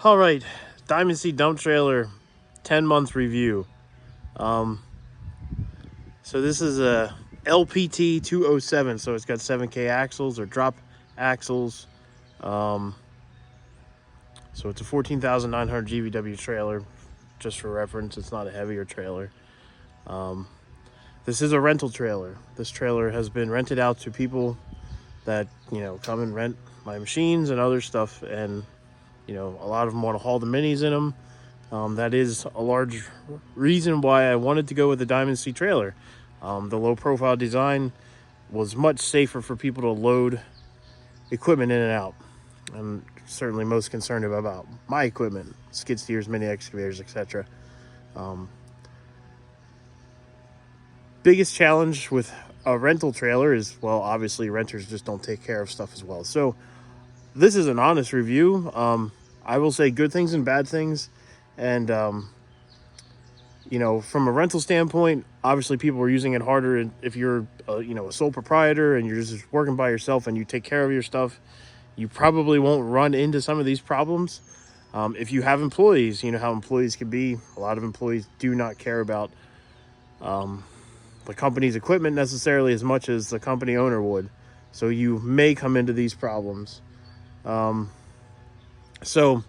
All right, Diamond C dump trailer, 10-month review. So this is a LPT 207. So it's got 7K axles or drop axles. So it's a 14,900 GVW trailer. Just for reference, it's not a heavier trailer. This is a rental trailer. This trailer has been rented out to people that, come and rent my machines and other stuff. And, a lot of them want to haul the minis in them. That is a large reason why I wanted to go with the Diamond C trailer. The low profile design was much safer for people to load equipment in and out. I'm certainly most concerned about my equipment, skid steers, mini excavators, etc. Biggest challenge with a rental trailer is, well, obviously renters just don't take care of stuff as well. So this is an honest review. I will say good things and bad things. And, from a rental standpoint, obviously people are using it harder. If you're, a sole proprietor and you're just working by yourself and you take care of your stuff, you probably won't run into some of these problems. If you have employees, you know how employees can be. A lot of employees do not care about the company's equipment necessarily as much as the company owner would. So you may come into these problems. So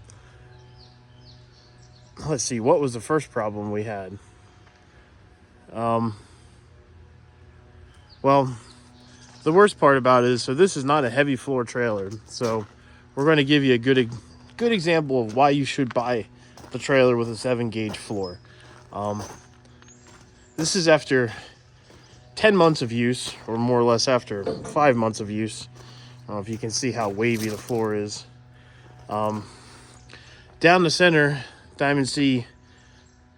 let's see, what was the first problem we had? Well, the worst part about it is, so this is not a heavy floor trailer. So we're going to give you a good example of why you should buy the trailer with a 7-gauge floor. This is after 10 months of use, or more or less after 5 months of use. I don't know if you can see how wavy the floor is. Down the center, Diamond C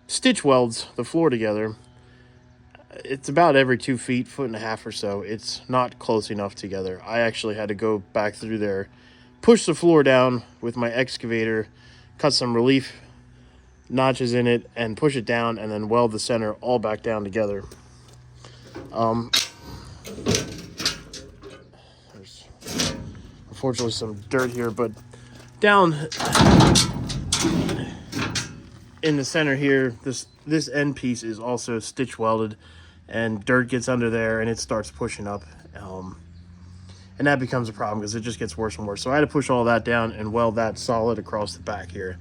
stitch welds the floor together. It's about every 2 feet, 1.5 feet or so. It's not close enough together. I actually had to go back through there, push the floor down with my excavator, cut some relief notches in it, and push it down, and then weld the center all back down together. There's unfortunately some dirt here, but down in the center here, this end piece is also stitch welded, and dirt gets under there and it starts pushing up, and that becomes a problem because it just gets worse and worse. So I had to push all that down and weld that solid across the back here.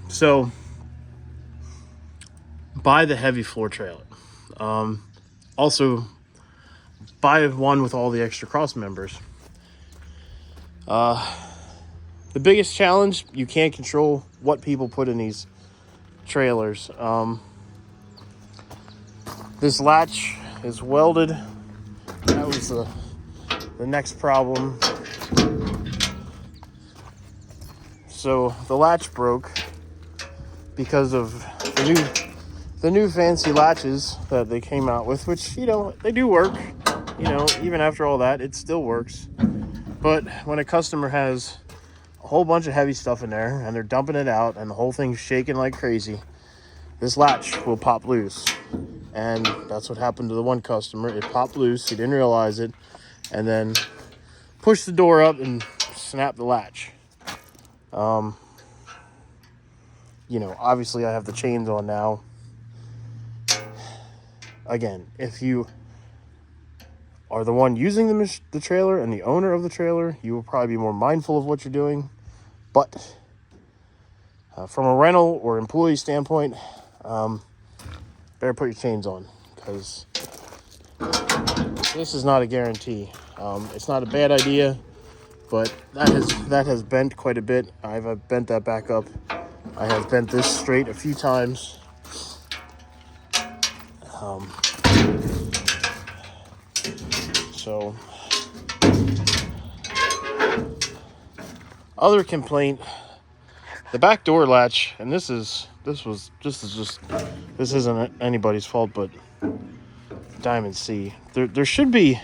So buy the heavy floor trailer. Also buy one with all the extra cross members. The biggest challenge, you can't control what people put in these trailers. This latch is welded. That was the next problem. So the latch broke because of the new fancy latches that they came out with, which, they do work. Even after all that, it still works. But when a customer has a whole bunch of heavy stuff in there and they're dumping it out and the whole thing's shaking like crazy, this latch will pop loose. And that's what happened to the one customer. It popped loose. He didn't realize it, and then pushed the door up and snapped the latch. Obviously I have the chains on now. Again, if you are the one using the trailer and the owner of the trailer, you will probably be more mindful of what you're doing. But from a rental or employee standpoint, better put your chains on, because this is not a guarantee. It's not a bad idea, but that has bent quite a bit. I've bent that back up. I have bent this straight a few times. So other complaint, the back door latch, and this isn't anybody's fault but Diamond C. There should be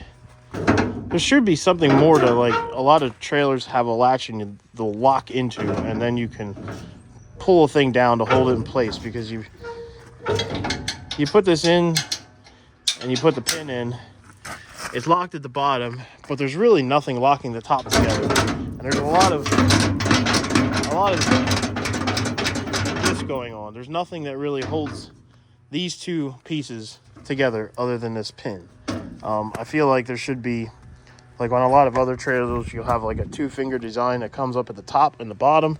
something more to, like, a lot of trailers have a latch and they'll lock into, and then you can pull a thing down to hold it in place, because you put this in and you put the pin in, it's locked at the bottom, but there's really nothing locking the top together. And there's a lot of a lot of this going on. There's nothing that really holds these two pieces together other than this pin. I feel like there should be, like on a lot of other trailers, you'll have like a 2-finger design that comes up at the top and the bottom,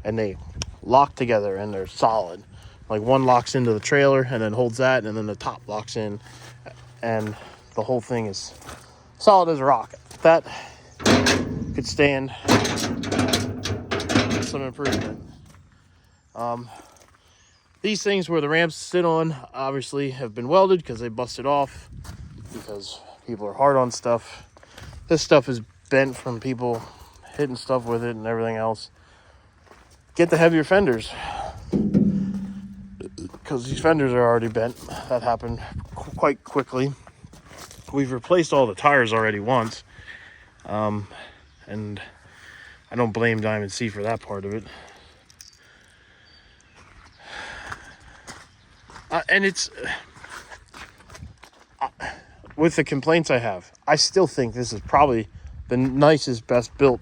and they lock together and they're solid. Like one locks into the trailer and then holds that, and then the top locks in, and the whole thing is solid as a rock. That could stand some improvement. These things where the ramps sit on obviously have been welded because they busted off because people are hard on stuff. This stuff is bent from people hitting stuff with it and everything else. Get the heavier fenders because these fenders are already bent. That happened quite quickly. We've replaced all the tires already once, and I don't blame Diamond C for that part of it. And it's with the complaints I have, I still think this is probably the nicest, best built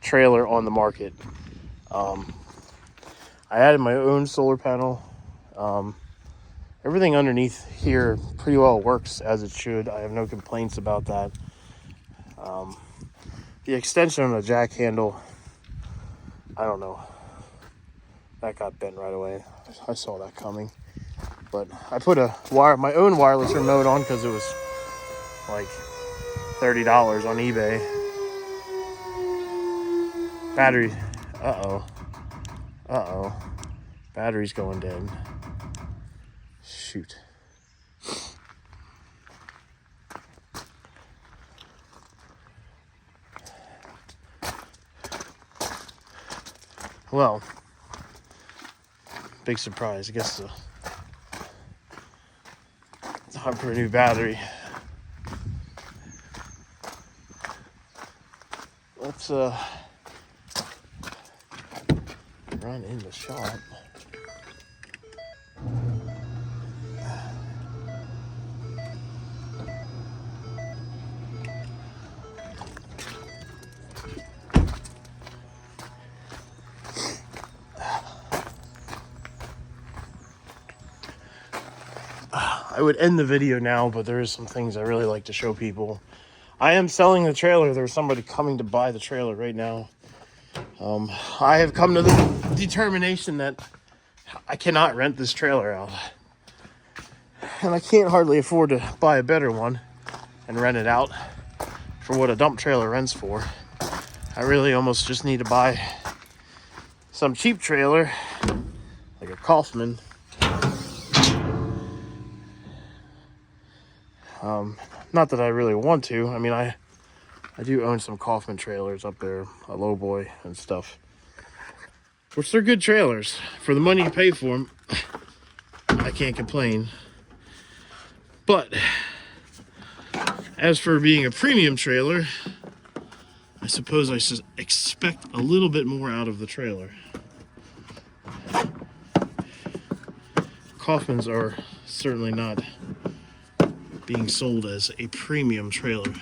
trailer on the market. I added my own solar panel. Everything underneath here pretty well works as it should. I have no complaints about that. The extension on the jack handle, I don't know. That got bent right away. I saw that coming. But I put my own wireless remote on because it was like $30 on eBay. Battery. Uh-oh. Battery's going dead. Shoot. Well, big surprise. I guess it's time for a new battery. Let's run in the shop. I would end the video now, but there is some things I really like to show people. I am selling the trailer. There's somebody coming to buy the trailer right now. I have come to the determination that I cannot rent this trailer out. And I can't hardly afford to buy a better one and rent it out for what a dump trailer rents for. I really almost just need to buy some cheap trailer, like a Kaufman. Not that I really want to. I mean, I do own some Kaufman trailers up there, a lowboy and stuff, which they're good trailers. For the money you pay for them, I can't complain. But as for being a premium trailer, I suppose I should expect a little bit more out of the trailer. Kaufmans are certainly not being sold as a premium trailer.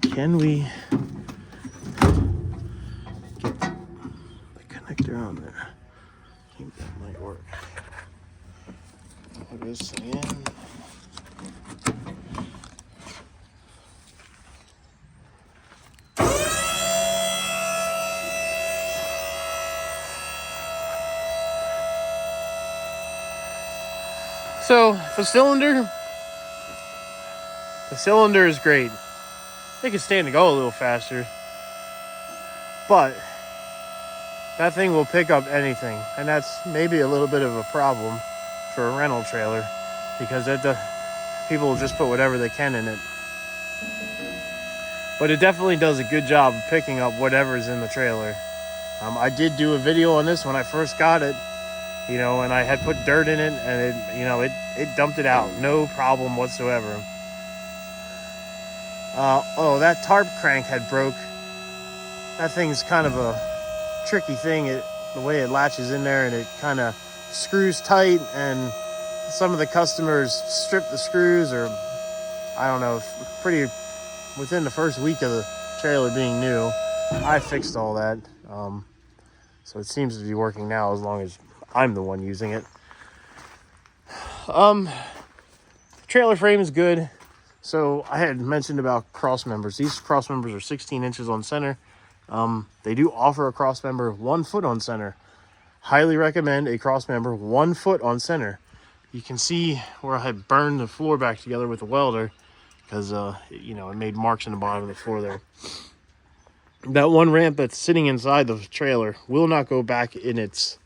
Can we get the connector on there? I think that might work. Plug this thing in. So the cylinder is great. It can stand to go a little faster, but that thing will pick up anything, and that's maybe a little bit of a problem for a rental trailer because people will just put whatever they can in it. But it definitely does a good job of picking up whatever's in the trailer. I did do a video on this when I first got it. And I had put dirt in it, and it dumped it out, no problem whatsoever. That tarp crank had broke. That thing's kind of a tricky thing. The way it latches in there, and it kind of screws tight, and some of the customers stripped the screws, or I don't know, pretty within the first week of the trailer being new, I fixed all that. So it seems to be working now as long as I'm the one using it. Trailer frame is good. So I had mentioned about cross members. These cross members are 16 inches on center. They do offer a cross member 1 foot on center. Highly recommend a cross member 1 foot on center. You can see where I had burned the floor back together with the welder because, it made marks in the bottom of the floor there. That one ramp that's sitting inside the trailer will not go back in its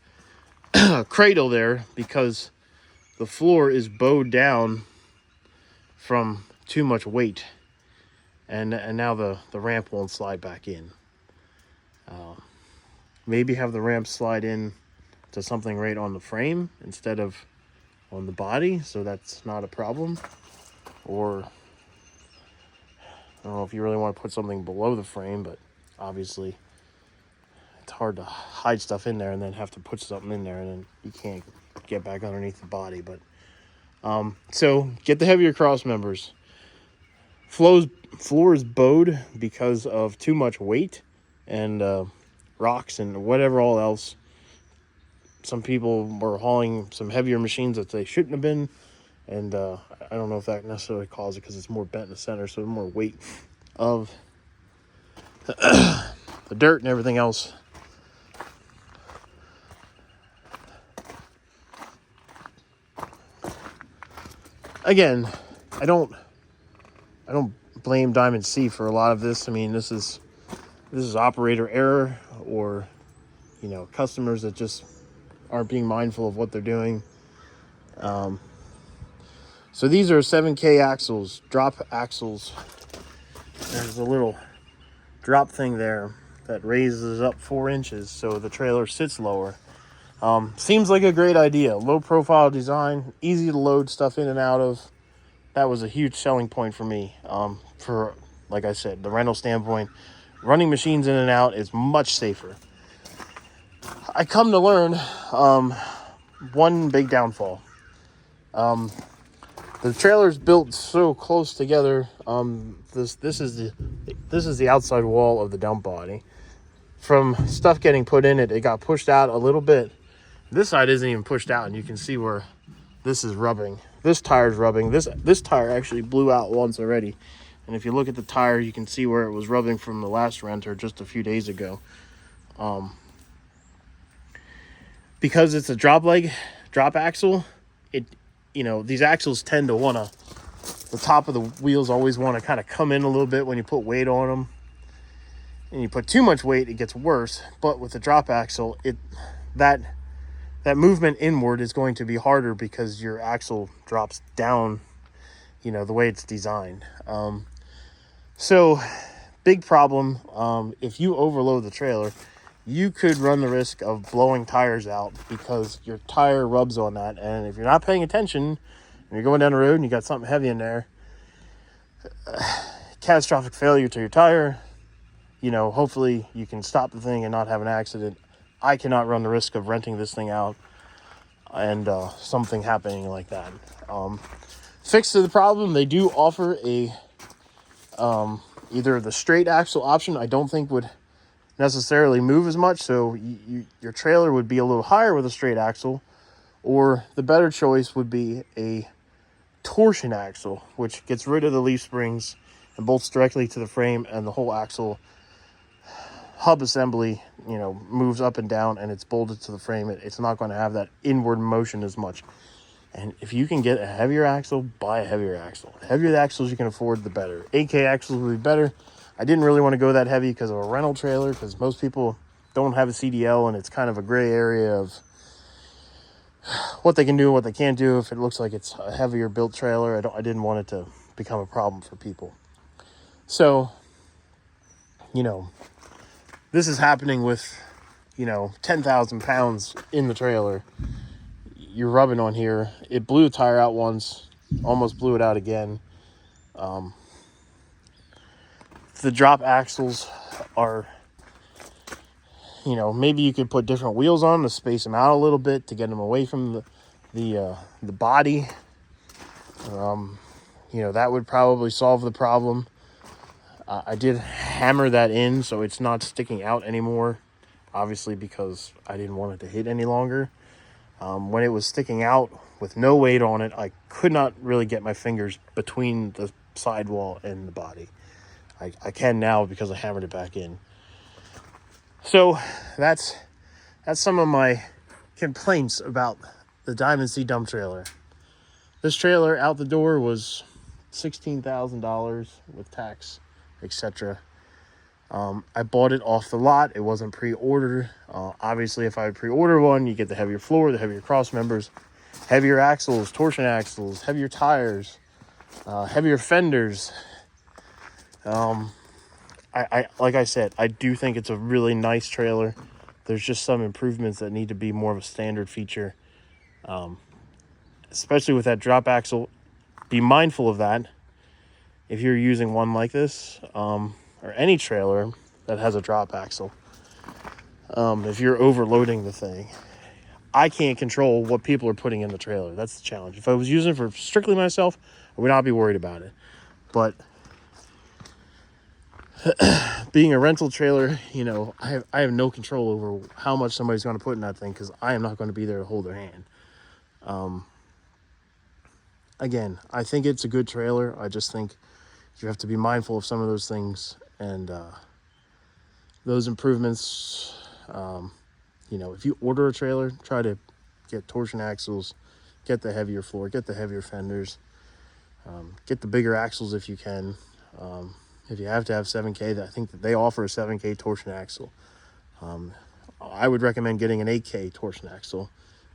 cradle there because the floor is bowed down from too much weight. And now the ramp won't slide back in. Maybe have the ramp slide in to something right on the frame instead of on the body, so that's not a problem. Or I don't know if you really want to put something below the frame, but obviously it's hard to hide stuff in there and then have to put something in there and then you can't get back underneath the body. But so get the heavier cross members. Floor is bowed because of too much weight and rocks and whatever all else. Some people were hauling some heavier machines that they shouldn't have been, and I don't know if that necessarily caused it because it's more bent in the center, so more weight of the dirt and everything else. Again, I don't blame Diamond C for a lot of this. I mean, this is operator error or customers that just aren't being mindful of what they're doing. So these are 7K axles, drop axles. There's a little drop thing there that raises up 4 inches so the trailer sits lower. Seems like a great idea. Low profile design, easy to load stuff in and out of. That was a huge selling point for me. For, like I said, the rental standpoint, running machines in and out is much safer. I come to learn one big downfall. The trailer's built so close together. This is the outside wall of the dump body. From stuff getting put in it, it got pushed out a little bit. This side isn't even pushed out, and you can see where this is rubbing. This tire's rubbing. This tire actually blew out once already. And if you look at the tire, you can see where it was rubbing from the last renter just a few days ago. Because it's a drop axle, these axles tend to the top of the wheels always want to kind of come in a little bit when you put weight on them. And you put too much weight, it gets worse. But with the drop axle, that movement inward is going to be harder because your axle drops down, the way it's designed. So big problem. If you overload the trailer, you could run the risk of blowing tires out because your tire rubs on that. And if you're not paying attention and you're going down the road and you got something heavy in there, catastrophic failure to your tire, hopefully you can stop the thing and not have an accident. I cannot run the risk of renting this thing out and something happening like that. Fix to the problem, they do offer a either the straight axle option. I don't think would necessarily move as much, so your trailer would be a little higher with a straight axle, or the better choice would be a torsion axle, which gets rid of the leaf springs and bolts directly to the frame, and the whole axle hub assembly moves up and down and it's bolted to the frame. It's not going to have that inward motion as much. And if you can get a heavier axle, buy a heavier axle. The heavier the axles you can afford, the better. 8K axles would be better. I didn't really want to go that heavy because of a rental trailer, because most people don't have a CDL and it's kind of a gray area of what they can do and what they can't do. If it looks like it's a heavier built trailer, I didn't want it to become a problem for people. So, this is happening with, 10,000 pounds in the trailer. You're rubbing on here. It blew the tire out once, almost blew it out again. The drop axles are, maybe you could put different wheels on to space them out a little bit to get them away from the body. That would probably solve the problem. I did hammer that in so it's not sticking out anymore, obviously because I didn't want it to hit any longer. When it was sticking out with no weight on it, I could not really get my fingers between the sidewall and the body. I can now because I hammered it back in. So that's some of my complaints about the Diamond C dump trailer. This trailer out the door was $16,000 with tax, etc. I bought it off the lot. It wasn't pre-ordered. Obviously, if I pre-order one, you get the heavier floor, the heavier cross members, heavier axles, torsion axles, heavier tires, heavier fenders. I like I said, I do think it's a really nice trailer. There's just some improvements that need to be more of a standard feature, especially with that drop axle. Be mindful of that if you're using one like this, or any trailer that has a drop axle. If you're overloading the thing, I can't control what people are putting in the trailer. That's the challenge. If I was using it for strictly myself, I would not be worried about it. But being a rental trailer, I have no control over how much somebody's going to put in that thing because I am not going to be there to hold their hand. Again, I think it's a good trailer. I just think you have to be mindful of some of those things and those improvements. If you order a trailer, try to get torsion axles, get the heavier floor, get the heavier fenders, get the bigger axles if you can. If you have to have 7K, I think that they offer a 7K torsion axle. I would recommend getting an 8K torsion axle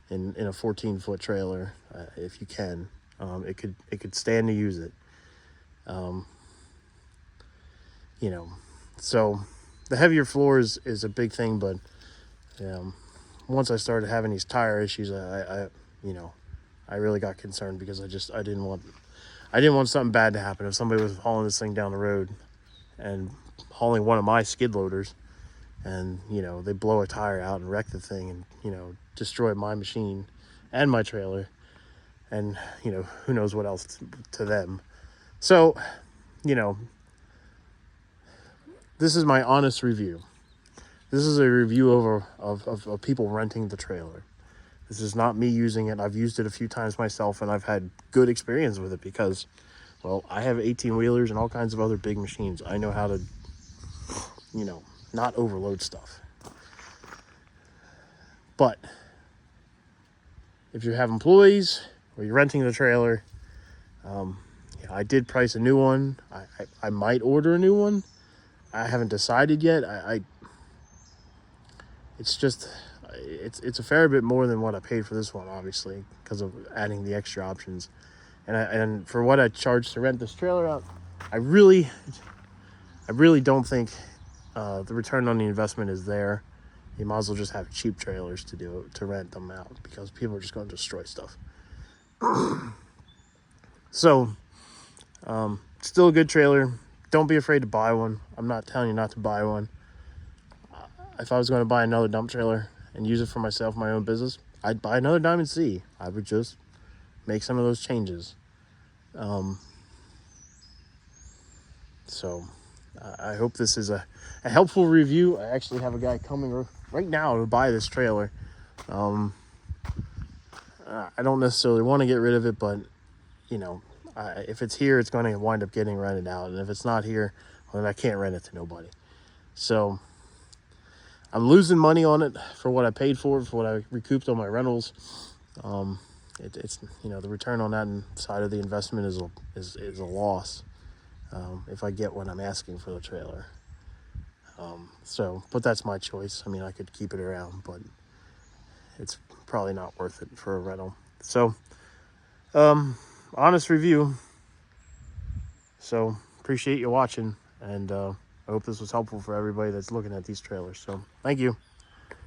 in a 14-foot trailer if you can. It could stand to use it. So the heavier floor is a big thing, but once I started having these tire issues, I really got concerned because I didn't want something bad to happen. If somebody was hauling this thing down the road and hauling one of my skid loaders and, they blow a tire out and wreck the thing and, destroy my machine and my trailer and, who knows what else to them. So, this is my honest review. This is a review of people renting the trailer. This is not me using it. I've used it a few times myself, and I've had good experience with it because, well, I have 18-wheelers and all kinds of other big machines. I know how to, not overload stuff. But if you have employees or you're renting the trailer, I did price a new one. I might order a new one. I haven't decided yet. It's a fair bit more than what I paid for this one, obviously, because of adding the extra options. And for what I charged to rent this trailer out, I really don't think the return on the investment is there. You might as well just have cheap trailers to rent them out because people are just going to destroy stuff. So, still a good trailer. Don't be afraid to buy one. I'm not telling you not to buy one. If I was going to buy another dump trailer and use it for myself, my own business, I'd buy another Diamond C. I would just make some of those changes. So I hope this is a helpful review. I actually have a guy coming right now to buy this trailer. I don't necessarily want to get rid of it, but if it's here, it's going to wind up getting rented out. And if it's not here, well, then I can't rent it to nobody. So I'm losing money on it for what I paid for what I recouped on my rentals. It's the return on that side of the investment is a loss if I get what I'm asking for the trailer. But that's my choice. I mean, I could keep it around, but it's probably not worth it for a rental. So, honest review. So, appreciate you watching, and I hope this was helpful for everybody that's looking at these trailers. So, thank you.